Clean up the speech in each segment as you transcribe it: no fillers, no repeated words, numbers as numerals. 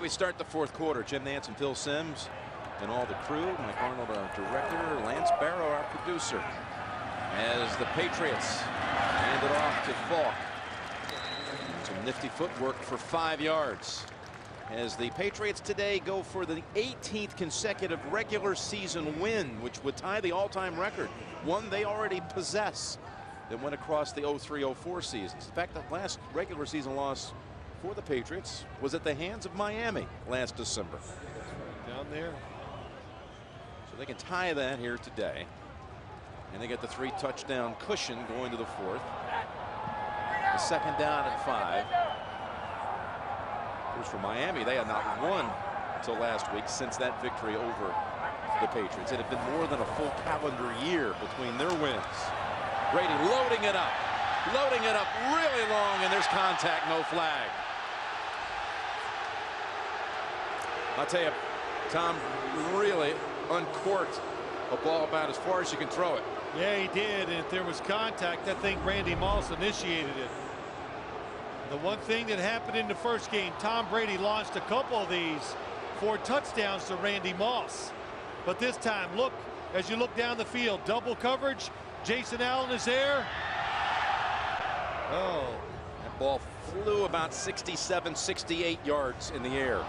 right, we start the fourth quarter. Jim Nance and Phil Simms and all the crew. Mike Arnold, our director. Lance Barrow, our producer. As the Patriots hand it off to Falk. Some nifty footwork for 5 yards. As the Patriots today go for the 18th consecutive regular season win, which would tie the all-time record, one they already possess, that went across the 03-04 seasons. In fact, the last regular season loss for the Patriots was at the hands of Miami last December. Down there. So they can tie that here today. And they get the 3-touchdown cushion going to the fourth. The second down and 5. Of course, for Miami, they had not won until last week since that victory over the Patriots. It had been more than a full calendar year between their wins. Brady loading it up really long, and there's contact, no flag. I'll tell you, Tom really uncorked a ball about as far as you can throw it. Yeah, he did. And if there was contact, I think Randy Moss initiated it. The one thing that happened in the first game, Tom Brady launched a couple of these for touchdowns to Randy Moss. But this time, look, as you look down the field, double coverage. Jason Allen is there. Oh, that ball flew about 67, 68 yards in the air.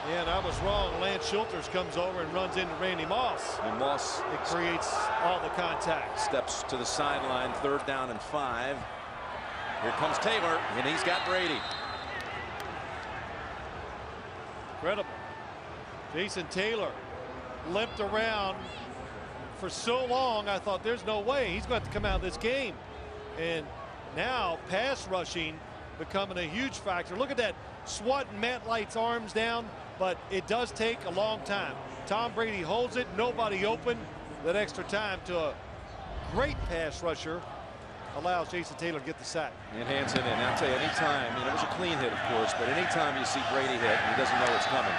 Yeah, and I was wrong. Lance Schulters comes over and runs into Randy Moss. And Moss, it creates all the contact. Steps to the sideline, 3rd down and 5. Here comes Taylor, and he's got Brady. Incredible. Jason Taylor limped around for so long. I thought there's no way he's going to have to come out of this game. And now pass rushing becoming a huge factor. Look at that, swatting Matt Light's arms down, but it does take a long time. Tom Brady holds it, nobody open. That extra time to a great pass rusher allows Jason Taylor to get the sack. And hands it in. I'll tell you, anytime, it was a clean hit, of course, but anytime you see Brady hit and he doesn't know it's coming,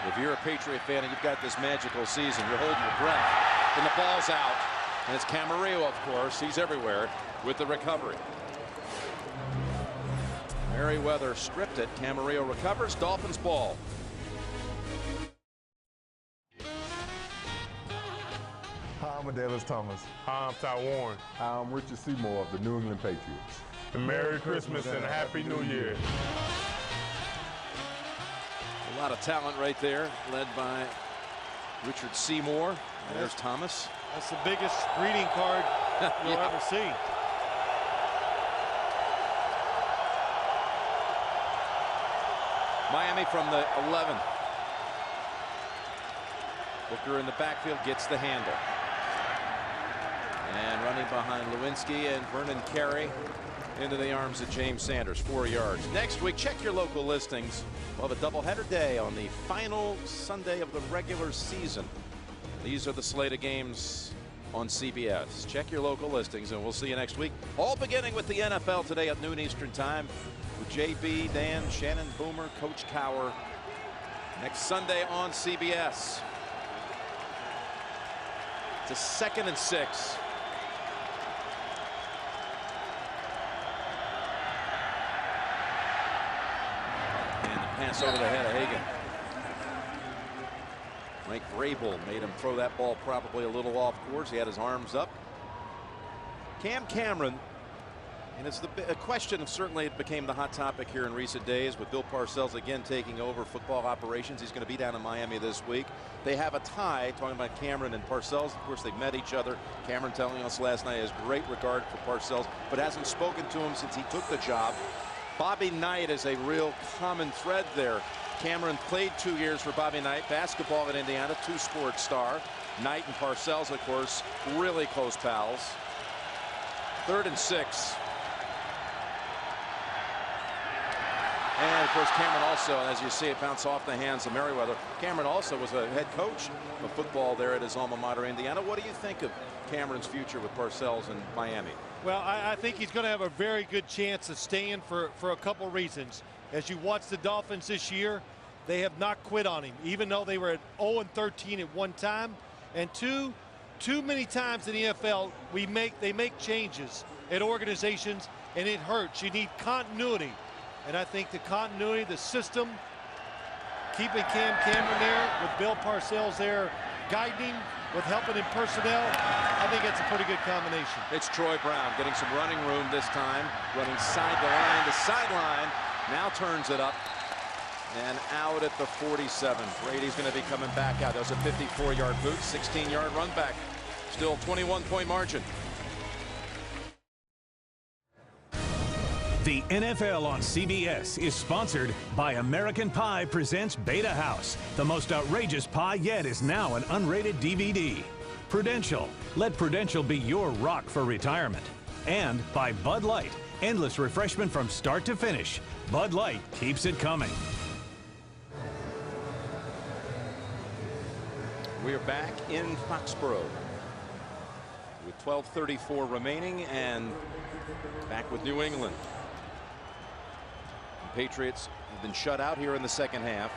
if you're a Patriot fan and you've got this magical season, you're holding your breath, and the ball's out, and it's Camarillo, of course, he's everywhere with the recovery. Merriweather stripped it. Camarillo recovers. Dolphins ball. Hi, I'm Adela's Thomas. Hi, I'm Ty Warren. Hi, I'm Richard Seymour of the New England Patriots. And Merry Christmas and a Happy New Year. A lot of talent right there, led by Richard Seymour. And there's Thomas. That's the biggest greeting card you'll ever see. Miami from the 11. Booker in the backfield gets the handle. And running behind Lewinsky and Vernon Carey into the arms of James Sanders, 4 yards. Next week, check your local listings. We'll have a doubleheader day on the final Sunday of the regular season. These are the slate of games on CBS. Check your local listings, and we'll see you next week. All beginning with the NFL today at noon Eastern Time with JB, Dan, Shannon, Boomer, Coach Cower. Next Sunday on CBS. It's a 2nd and 6. And the pass over the head of Hagan. Mike Vrabel made him throw that ball probably a little off course. He had his arms up. Cam Cameron, and it's a question of, certainly it became the hot topic here in recent days with Bill Parcells again taking over football operations. He's going to be down in Miami this week. They have a tie, talking about Cameron and Parcells. Of course, they've met each other. Cameron telling us last night he has great regard for Parcells, but hasn't spoken to him since he took the job. Bobby Knight is a real common thread there. Cameron played 2 years for Bobby Knight, basketball at Indiana, 2-sport star. Knight and Parcells, of course, really close pals. 3rd and 6. And of course, Cameron also, as you see it bounce off the hands of Merriweather. Cameron also was a head coach of football there at his alma mater, Indiana. What do you think of Cameron's future with Parcells in Miami? Well, I think he's going to have a very good chance of staying for a couple reasons. As you watch the Dolphins this year, they have not quit on him, even though they were at 0-13 at one time. And too many times in the NFL, they make changes at organizations, and it hurts. You need continuity. And I think the continuity, the system, keeping Cam Cameron there with Bill Parcells there guiding with helping in personnel, I think it's a pretty good combination. It's Troy Brown getting some running room this time, running side the line to sideline. Now turns it up and out at the 47. Brady's going to be coming back out. That was a 54-yard boot, 16-yard run back. Still 21-point margin. The NFL on CBS is sponsored by American Pie presents Beta House. The most outrageous pie yet is now an unrated DVD. Prudential. Let Prudential be your rock for retirement. And by Bud Light. Endless refreshment from start to finish. Bud Light keeps it coming. We are back in Foxborough with 12:34 remaining and back with New England. Patriots have been shut out here in the second half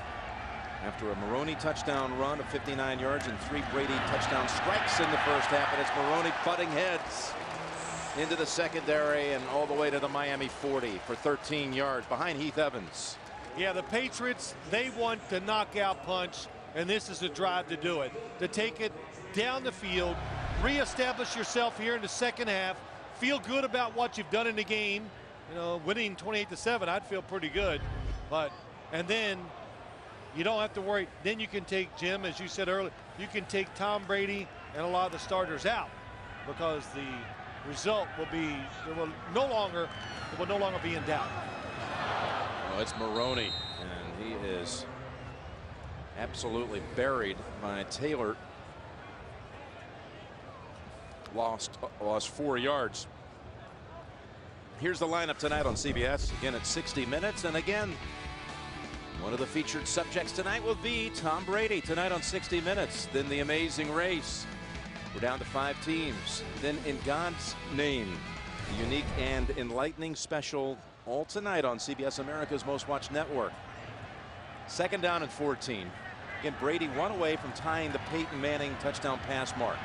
after a Maroney touchdown run of 59 yards and 3 Brady touchdown strikes in the first half, and it's Maroney butting heads into the secondary and all the way to the Miami 40 for 13 yards behind Heath Evans. Yeah, the Patriots, they want the knockout punch, and this is a drive to do it, to take it down the field, reestablish yourself here in the second half, feel good about what you've done in the game. You know, winning 28-7, I'd feel pretty good. And then you don't have to worry. Then you can take, Jim, as you said earlier, you can take Tom Brady and a lot of the starters out because the result will be, it will no longer be in doubt. Well, it's Maroney, and he is absolutely buried by Taylor. Lost 4 yards. Here's the lineup tonight on CBS. Again at 60 minutes. And again, one of the featured subjects tonight will be Tom Brady tonight on 60 Minutes. Then The Amazing Race. We're down to 5 teams. Then In God's Name, the unique and enlightening special, all tonight on CBS, America's most watched network. 2nd down and 14. Again, Brady 1 away from tying the Peyton Manning touchdown pass mark.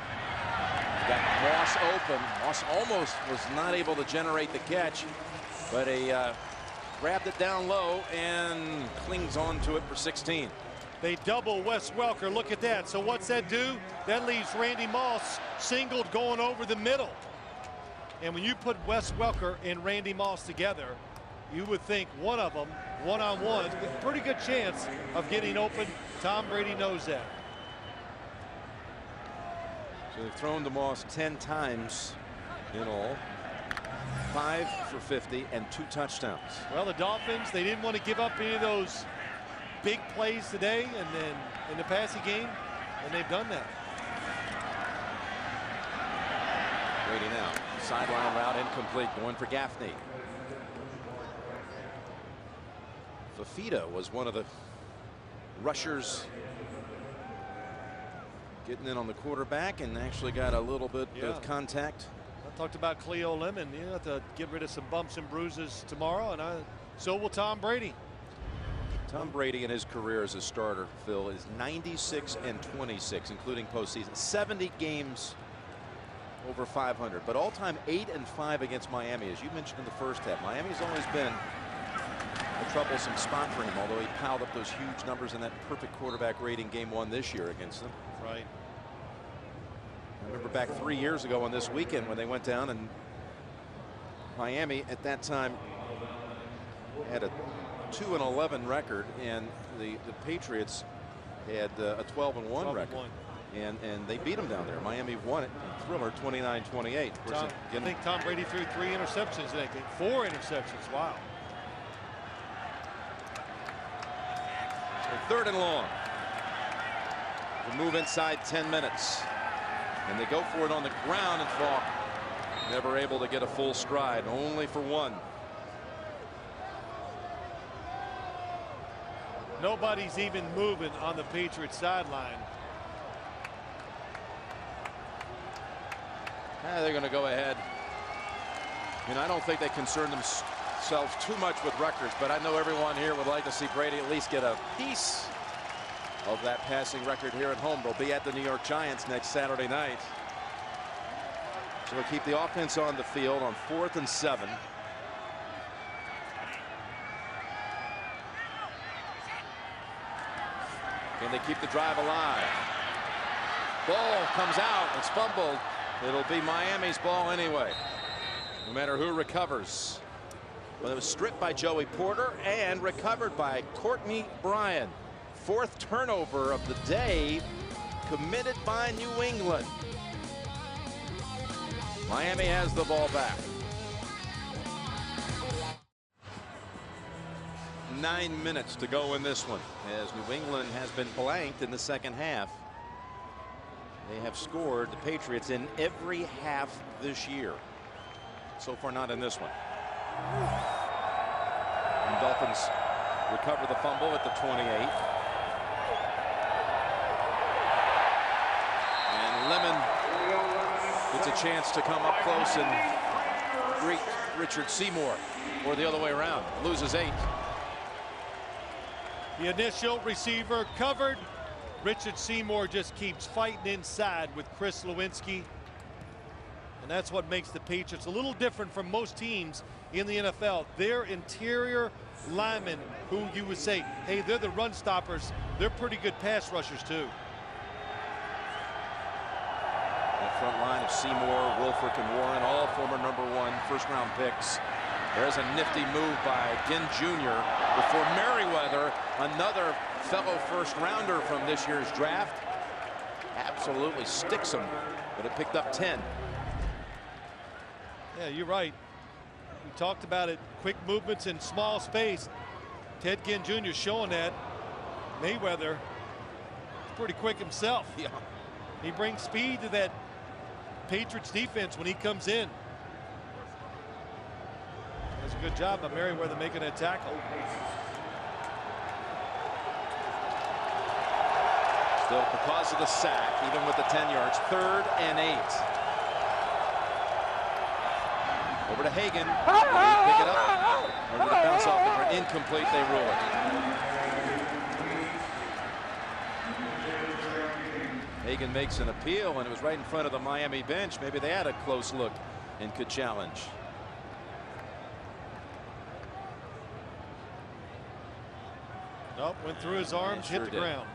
Got Moss open. Moss almost was not able to generate the catch, but he grabbed it down low and clings on to it for 16. They double Wes Welker. Look at that. So what's that do? That leaves Randy Moss singled going over the middle. And when you put Wes Welker and Randy Moss together, you would think one of them, one-on-one, pretty good chance of getting open. Tom Brady knows that. So they've thrown to Moss 10 times in all. 5 for 50 and 2 touchdowns. Well, the Dolphins, they didn't want to give up any of those big plays today and then in the passing game, and they've done that. Brady now. Sideline route incomplete, going for Gaffney. Fafita was one of the rushers getting in on the quarterback and actually got a little bit of contact. I talked about Cleo Lemon. You have to get rid of some bumps and bruises tomorrow, and so will Tom Brady. Tom Brady in his career as a starter, Phil, is 96 and 26, including postseason. 70 games over 500, but all-time 8 and 5 against Miami, as you mentioned in the first half. Miami's always been a troublesome spot for him, although he piled up those huge numbers in that perfect quarterback rating game 1 this year against them. Right. I remember back 3 years ago on this weekend when they went down, and Miami at that time had a 2-11 record, and the Patriots had a 12-1 record. And they beat them down there. Miami won it in Thriller 29-28. I think Tom Brady threw 3 interceptions in that game. 4 interceptions. Wow. So 3rd and long. To move inside 10 minutes. And they go for it on the ground, and Falk never able to get a full stride, only for 1. Nobody's even moving on the Patriots sideline. They're going to go ahead. I don't think they concern themselves too much with records, but I know everyone here would like to see Brady at least get a piece of that passing record here at home. They'll be at the New York Giants next Saturday night. So they'll keep the offense on the field on 4th and 7. Can they keep the drive alive? Ball comes out. It's fumbled. It'll be Miami's ball anyway, no matter who recovers. But it was stripped by Joey Porter and recovered by Courtney Bryan. 4th turnover of the day committed by New England. Miami has the ball back. 9 minutes to go in this one, as New England has been blanked in the second half. They have scored the Patriots in every half this year. So far, not in this one. And Dolphins recover the fumble at the 28. And Lemon gets a chance to come up close and greet Richard Seymour, or the other way around. Loses 8. The initial receiver covered. Richard Seymour just keeps fighting inside with Chris Lewinsky. And that's what makes the Patriots a little different from most teams in the NFL. Their interior linemen, who you would say, hey, they're the run stoppers. They're pretty good pass rushers, too. That front line of Seymour, Wilfork, and Warren, all former #1 first-round picks. There's a nifty move by Ginn Jr. before Merriweather, another fellow first-rounder from this year's draft, absolutely sticks him, but it picked up 10. Yeah, you're right. We talked about it. Quick movements in small space. Ted Ginn Jr. showing that. Mayweather is pretty quick himself. Yeah. He brings speed to that Patriots defense when he comes in. That's a good job by Merriweather making that tackle. Still, because of the sack, even with the 10 yards, 3rd and 8. Over to Hagan. Pick it up. Or did it bounce off? For incomplete, they rule it. Hagan makes an appeal, and it was right in front of the Miami bench. Maybe they had a close look and could challenge. Nope, went through his arms, Sure hit the did. ground.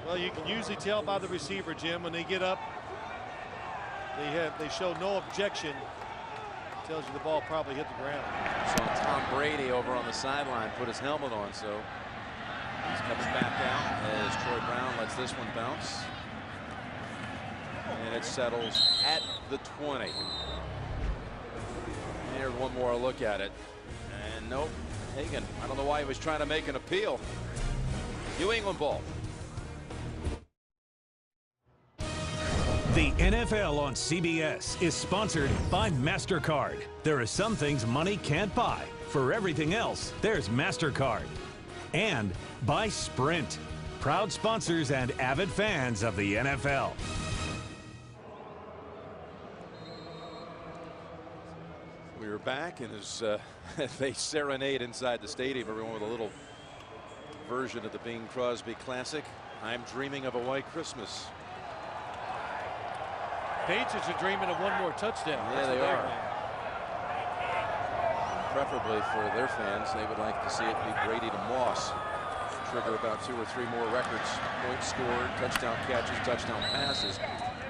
Well, you can usually tell by the receiver, Jim, when they get up, they show no objection. Tells you the ball probably hit the ground. So Tom Brady over on the sideline put his helmet on, so he's coming back out as Troy Brown lets this one bounce. And it settles at the 20. Here's one more look at it. And nope, Hagan, I don't know why he was trying to make an appeal. New England ball. The NFL on CBS is sponsored by MasterCard. There are some things money can't buy. For everything else, there's MasterCard. And by Sprint, proud sponsors and avid fans of the NFL. We are back, and as they serenade inside the stadium, everyone with a little version of the Bing Crosby classic, I'm Dreaming of a White Christmas. Patriots are dreaming of one more touchdown. Yeah, they are. Preferably for their fans, they would like to see it be Brady to Moss. Trigger about 2 or 3 more records. Points scored, touchdown catches, touchdown passes.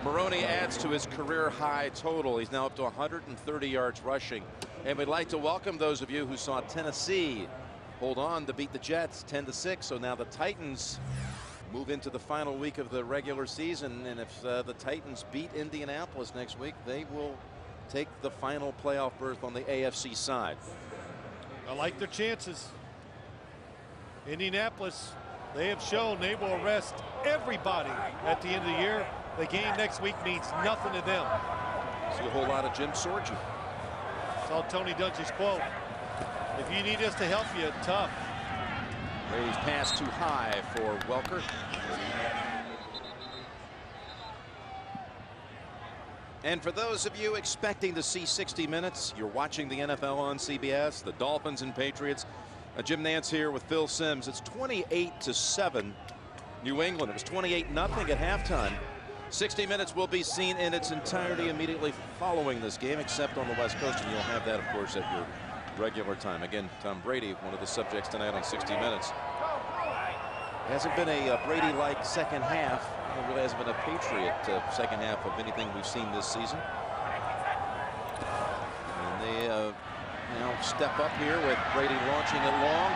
Maroney adds to his career high total. He's now up to 130 yards rushing. And we'd like to welcome those of you who saw Tennessee hold on to beat the Jets 10-6. So now the Titans move into the final week of the regular season, and if the Titans beat Indianapolis next week, they will take the final playoff berth on the AFC side. I like their chances. Indianapolis, they have shown they will arrest everybody at the end of the year. The game next week means nothing to them. See a whole lot of Jim Sorgi. Saw Tony Dungy's quote. If you need us to help you, tough. Brady's pass too high for Welker. And for those of you expecting to see 60 minutes, you're watching the NFL on CBS, the Dolphins and Patriots. Jim Nantz here with Phil Simms. It's 28-7 New England. It was 28-0 at halftime. 60 minutes will be seen in its entirety immediately following this game, except on the West Coast, and you'll have that, of course, at your regular time. Again, Tom Brady, one of the subjects tonight on 60 Minutes. Hasn't been a Brady-like second half. It really hasn't been a Patriot second half of anything we've seen this season. And they now step up here with Brady launching it long.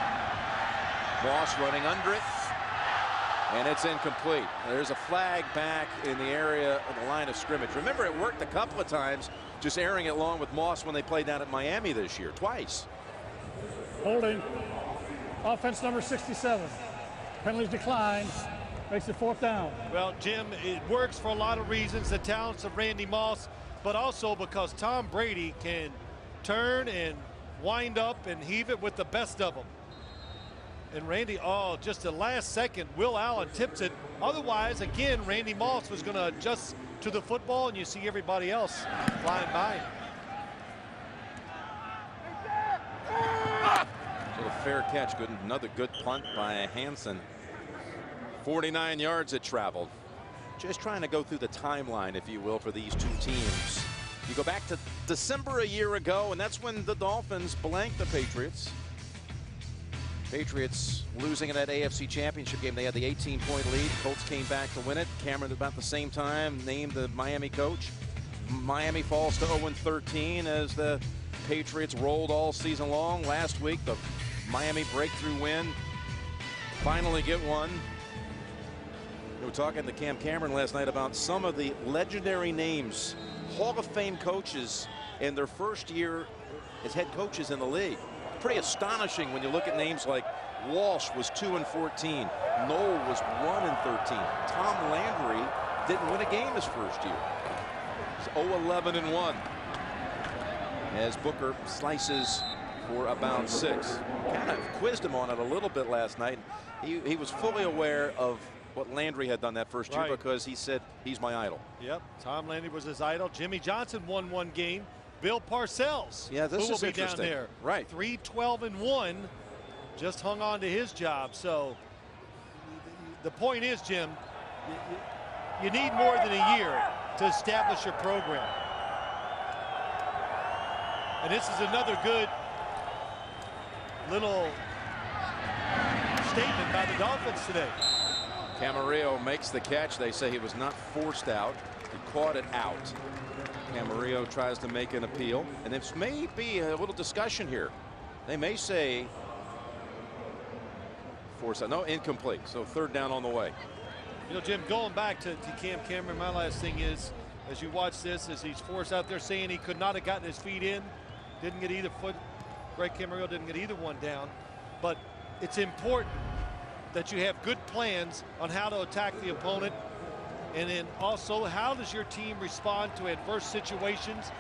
Moss running under it. And it's incomplete. There's a flag back in the area of the line of scrimmage. Remember, it worked a couple of times just airing it long with Moss when they played down at Miami this year, twice. Holding. Offense number 67. Penalties decline. Makes it 4th down. Well, Jim, it works for a lot of reasons. The talents of Randy Moss, but also because Tom Brady can turn and wind up and heave it with the best of them. And Randy, oh, just the last second, Will Allen tips it. Otherwise, again, Randy Moss was going to adjust to the football, and you see everybody else flying by. So a fair catch. Good, another good punt by Hansen. 49 yards it traveled. Just trying to go through the timeline, if you will, for these two teams. You go back to December a year ago, and that's when the Dolphins blanked the Patriots. Patriots losing in that AFC Championship game. They had the 18-point lead. Colts came back to win it. Cameron at about the same time named the Miami coach. Miami falls to 0-13 as the Patriots rolled all season long. Last week, the Miami breakthrough win. Finally get one. We were talking to Cam Cameron last night about some of the legendary names, Hall of Fame coaches in their first year as head coaches in the league. Pretty astonishing when you look at names like Walsh was 2-14. Knoll was 1-13. Tom Landry didn't win a game his first year. It's 0-11-1 as Booker slices for about 6. Kind of quizzed him on it a little bit last night. He was fully aware of what Landry had done that first year because he said he's my idol. Yep, Tom Landry was his idol. Jimmy Johnson won one game. Bill Parcells, yeah, this who will is be interesting. down there, right? 3-12-1, just hung on to his job. So the point is, Jim, you need more than a year to establish your program. And this is another good little statement by the Dolphins today. Camarillo makes the catch. They say he was not forced out. He caught it out. Camarillo tries to make an appeal, and this may be a little discussion here. They may say force out. No, incomplete. So 3rd down on the way. You know, Jim, going back to Cam Cameron, my last thing is, as you watch this, as he's forced out there saying he could not have gotten his feet in, didn't get either foot. Greg Camarillo didn't get either one down. But it's important that you have good plans on how to attack the opponent. And then also, how does your team respond to adverse situations?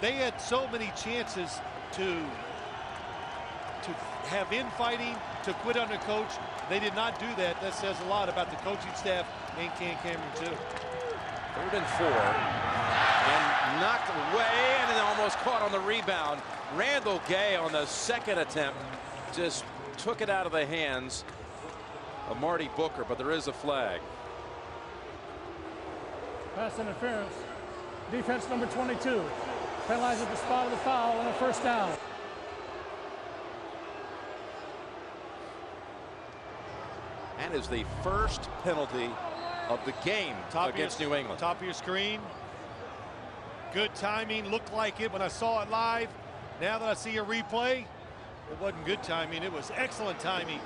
They had so many chances to have infighting, to quit on their coach. They did not do that. That says a lot about the coaching staff and Cam Cameron, too. 3rd and 4. And knocked away and then almost caught on the rebound. Randall Gay on the 2nd attempt just took it out of the hands of Marty Booker, but there is a flag. Pass interference. Defense number 22. Penalized at the spot of the foul and a 1st down. And is the first penalty of the game against New England. Top of your screen. Good timing. Looked like it when I saw it live. Now that I see a replay, it wasn't good timing. It was excellent timing.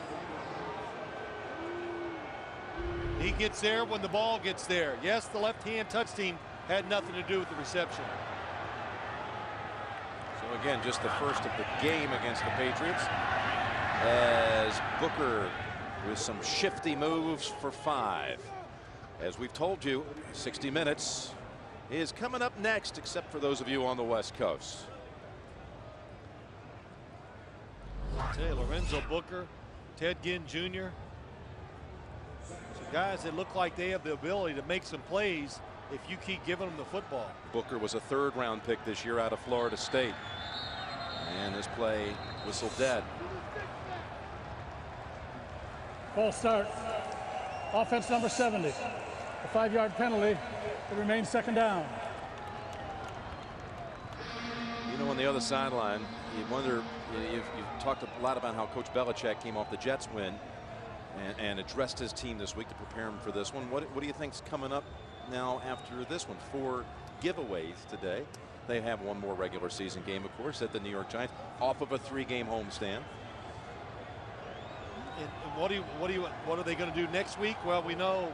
He gets there when the ball gets there. Yes, the left-hand touch team had nothing to do with the reception. So again, just the first of the game against the Patriots, as Booker with some shifty moves for 5. As we've told you, 60 Minutes is coming up next, except for those of you on the West Coast. Hey, Lorenzo Booker, Ted Ginn Jr. Guys that look like they have the ability to make some plays if you keep giving them the football. Booker was a 3rd-round pick this year out of Florida State. And this play whistled dead. False start. Offense number 70. A 5-yard penalty. It remains 2nd down. You know, on the other sideline, you wonder, you've talked a lot about how Coach Belichick came off the Jets win and addressed his team this week to prepare him for this one. What do you think's coming up now after this one? 4 giveaways today. They have one more regular season game, of course, at the New York Giants, off of a 3-game homestand. And what are they going to do next week? Well, we know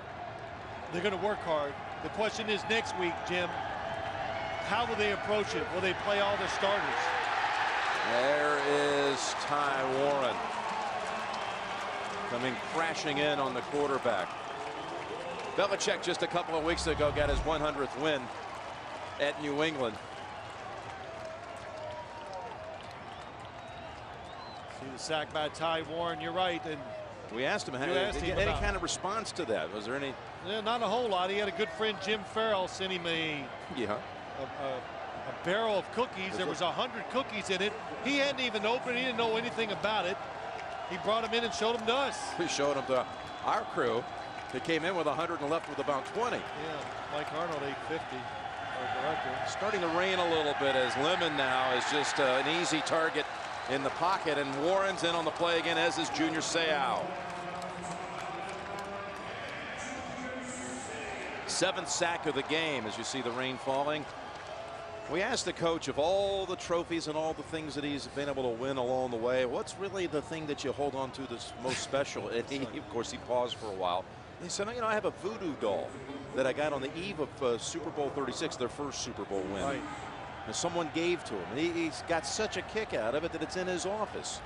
they're going to work hard. The question is next week, Jim, how will they approach it? Will they play all their starters? There is Ty Warren coming crashing in on the quarterback. Belichick just a couple of weeks ago got his 100th win at New England. See the sack by Ty Warren. You're right. And we asked him, any kind of response to that? Was there any? Yeah, not a whole lot. He had a good friend, Jim Farrell, sent him a barrel of cookies. There was 100 cookies in it. He hadn't even opened it. He didn't know anything about it. He brought them in and showed them to us. We showed them to our crew. They came in with 100 and left with about 20. Yeah, Mike Arnold, 850. Our director. Starting to rain a little bit as Lemon now is just an easy target in the pocket, and Warren's in on the play again, as is Junior Seau. 7th sack of the game as you see the rain falling. We asked the coach of all the trophies and all the things that he's been able to win along the way, what's really the thing that you hold on to that's most special? And of course, he paused for a while. He said, you know, I have a voodoo doll that I got on the eve of Super Bowl 36, their first Super Bowl win. Right. And someone gave to him. And he's got such a kick out of it that it's in his office.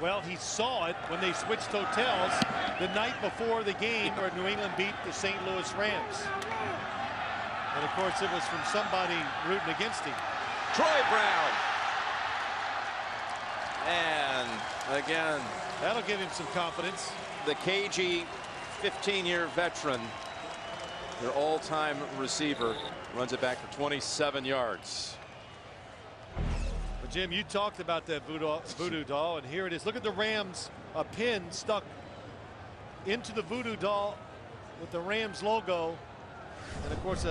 Well, he saw it when they switched hotels the night before the game where New England beat the St. Louis Rams. And of course, it was from somebody rooting against him. Troy Brown. And again, that'll give him some confidence. The KG 15-year veteran, their all-time receiver, runs it back for 27 yards. But Jim, you talked about that voodoo doll, and here it is. Look at the Rams, a pin stuck into the voodoo doll with the Rams logo. And of course,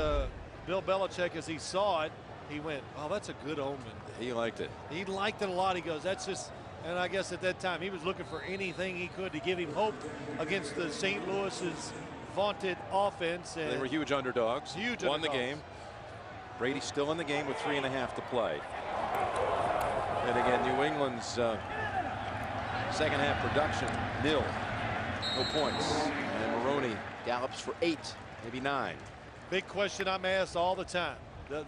Bill Belichick, as he saw it, he went, oh, that's a good omen. He liked it. He liked it a lot. He goes, that's just, and I guess at that time he was looking for anything he could to give him hope against the St. Louis's vaunted offense. And they were huge underdogs. Won the game. Brady still in the game with 3.5 to play. And again, New England's second half production, nil. No points. And Maroney gallops for 8, maybe 9. Big question I'm asked all the time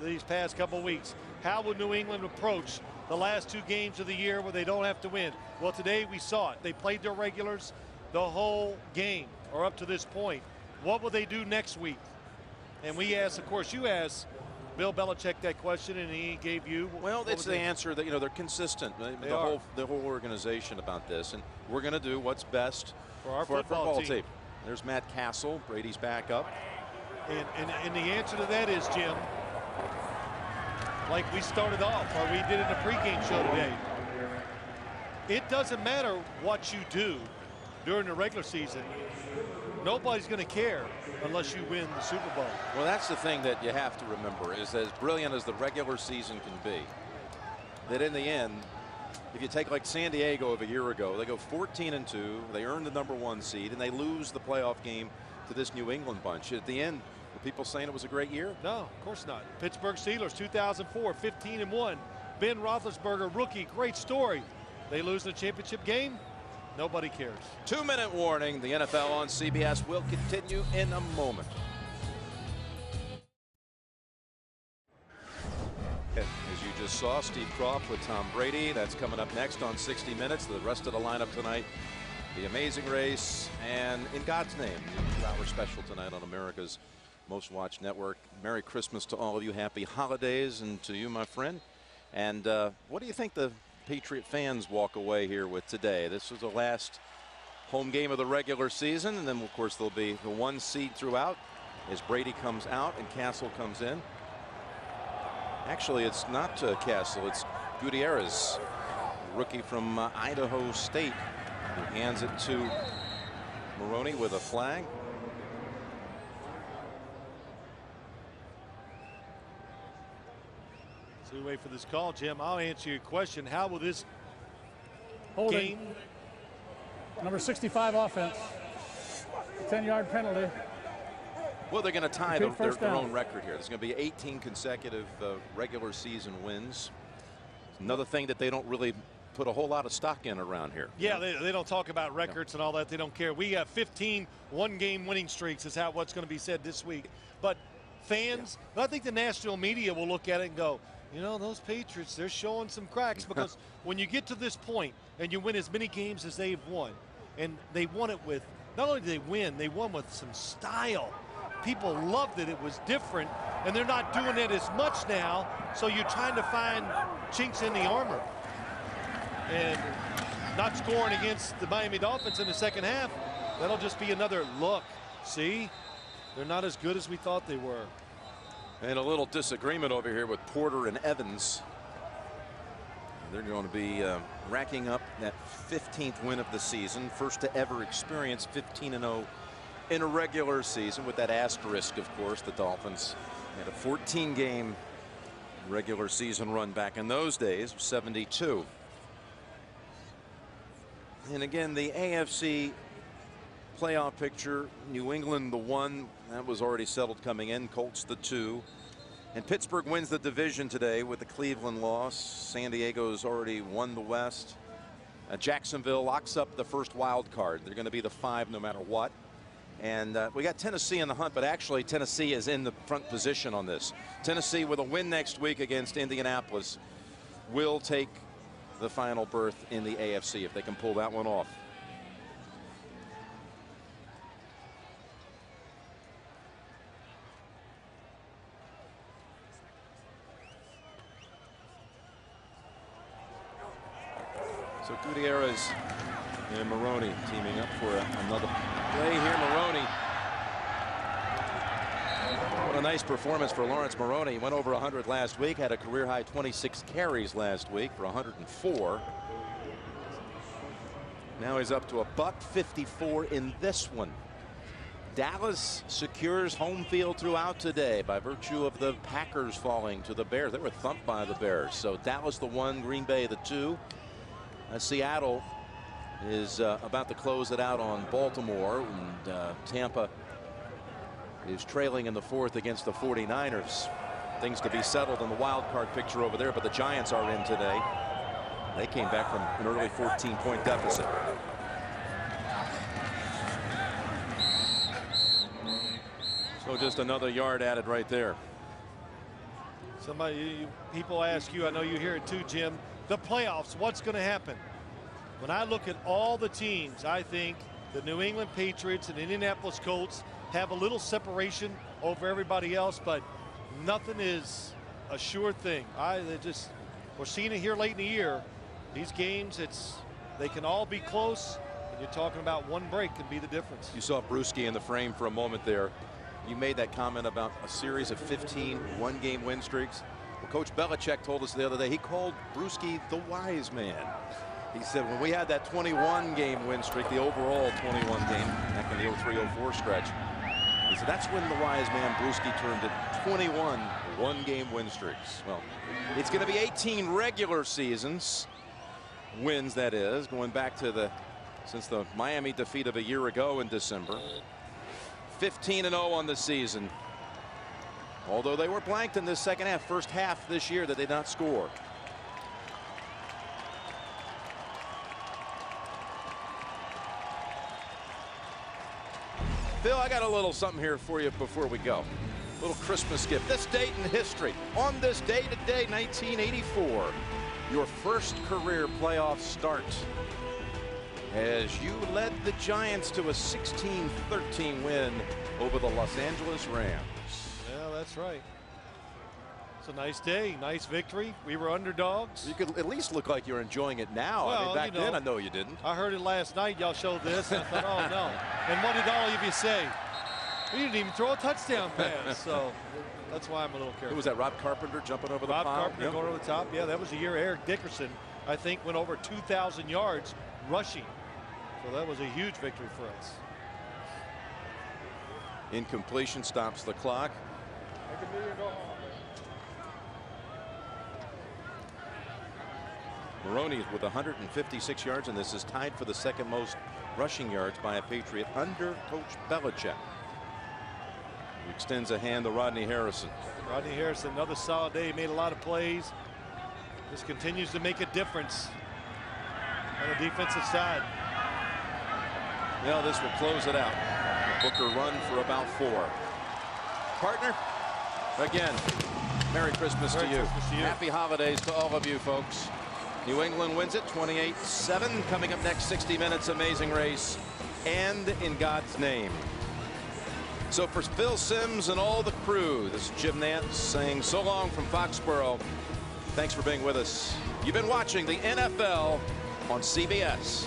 these past couple of weeks. How will New England approach the last 2 games of the year where they don't have to win? Well, today we saw it. They played their regulars the whole game, or up to this point. What will they do next week? And we asked, of course, you asked Bill Belichick that question, and he gave you. Well, it's the answer that, you know, they're consistent. The whole organization about this, and we're going to do what's best for our football team. There's Matt Castle, Brady's backup. And the answer to that is, Jim, like we started off, or we did in the pregame show today, it doesn't matter what you do during the regular season. Nobody's going to care unless you win the Super Bowl. Well, that's the thing that you have to remember, is as brilliant as the regular season can be, that in the end, if you take like San Diego of a year ago, they go 14-2, they earn the #1 seed, and they lose the playoff game to this New England bunch. At the end, were people saying it was a great year? No, of course not. Pittsburgh Steelers 2004, 15-1. Ben Roethlisberger, rookie, great story. They lose the championship game. Nobody cares. 2-minute warning. The NFL on CBS will continue in a moment. As you just saw, Steve Croft with Tom Brady. That's coming up next on 60 Minutes. The rest of the lineup tonight, The Amazing Race, and In God's Name, the 2-hour special tonight on America's most watched network. Merry Christmas to all of you. Happy holidays, and to you, my friend. And what do you think the Patriot fans walk away here with today? This was the last home game of the regular season, and then of course there'll be the 1 seed throughout as Brady comes out and Castle comes in. Actually, it's not Castle, it's Gutierrez, rookie from Idaho State, who hands it to Maroney with a flag. So we wait for this call, Jim. I'll answer your question. How will this Holding. game? Number 65 offense. 10-yard penalty. Well, they're going to tie Complete their first down. own record here. There's going to be 18 consecutive regular season wins. Another thing that they don't really put a whole lot of stock in around here. Yeah, they don't talk about records and all that. They don't care. We have 15 one-game winning streaks is what's going to be said this week. But fans, I think the national media will look at it and go, you know, those Patriots, they're showing some cracks, because when you get to this point and you win as many games as they've won, and they won it with, not only did they win, they won with some style. People loved it. It was different, and they're not doing it as much now, so you're trying to find chinks in the armor. And not scoring against the Miami Dolphins in the second half, that'll just be another look. See, they're not as good as we thought they were. And a little disagreement over here with Porter and Evans. They're going to be racking up that 15th win of the season, first to ever experience 15-0 in a regular season, with that asterisk, of course. The Dolphins had a 14-game regular season run back in those days, 72. And again, the AFC playoff picture, New England the 1, that was already settled coming in, Colts the 2. And Pittsburgh wins the division today with the Cleveland loss. San Diego's already won the West. Jacksonville locks up the first wild card. They're going to be the 5 no matter what. And we got Tennessee in the hunt, but actually Tennessee is in the front position on this. Tennessee, with a win next week against Indianapolis, will take the final berth in the AFC if they can pull that one off. So Gutierrez and Maroney teaming up for another play here. Maroney. What a nice performance for Lawrence Maroney. He went over 100 last week, had a career high 26 carries last week for 104. Now he's up to a $154 in this one. Dallas secures home field throughout today by virtue of the Packers falling to the Bears. They were thumped by the Bears. So Dallas the 1, Green Bay the 2. Seattle is about to close it out on Baltimore, and Tampa is trailing in the 4th against the 49ers. Things to be settled in the wild card picture over there, but the Giants are in today. They came back from an early 14-point deficit. So just another yard added right there. People ask you, I know you hear it too, Jim, the playoffs, what's going to happen? When I look at all the teams, I think the New England Patriots and Indianapolis Colts have a little separation over everybody else, but nothing is a sure thing. We're seeing it here late in the year. These games, they can all be close, and you're talking about one break can be the difference. You saw Bruschi in the frame for a moment there. You made that comment about a series of 15 one-game win streaks. Well, Coach Belichick told us the other day he called Bruschi the wise man. He said when we had that 21-game win streak, the overall 21 game back in the 03-04 stretch, he said that's when the wise man Bruschi turned it 21 one-game win streaks. Well, it's going to be 18 regular seasons wins, that is, going back to since the Miami defeat of a year ago in December. 15-0 on the season, although they were blanked in this second half. First half this year that they did not score. Phil, I got a little something here for you before we go. A little Christmas gift. This date in history. On this day today, 1984, your first career playoff start, as you led the Giants to a 16-13 win over the Los Angeles Rams. Yeah, that's right. It's a nice day, nice victory. We were underdogs. You could at least look like you're enjoying it now. Well, I mean, back then I know you didn't. I heard it last night. Y'all showed this, and I thought, oh no. And what did all of you say? We didn't even throw a touchdown pass. So that's why I'm a little careful. Who was that? Rob Carpenter jumping over the pile? Rob Carpenter going over the top. Yeah, that was the year Eric Dickerson, I think, went over 2,000 yards rushing. So that was a huge victory for us. Incompletion stops the clock. Maroney with 156 yards, and this is tied for the second most rushing yards by a Patriot under Coach Belichick. He extends a hand to Rodney Harrison. Rodney Harrison, another solid day. He made a lot of plays. This continues to make a difference on the defensive side. Well, this will close it out. Booker run for about 4. Partner, again, Merry Christmas to you. Happy holidays to all of you folks. New England wins it 28-7. Coming up next, 60 Minutes, Amazing Race, and In God's Name. So for Phil Simms and all the crew, this is Jim Nantz saying so long from Foxborough. Thanks for being with us. You've been watching the NFL on CBS.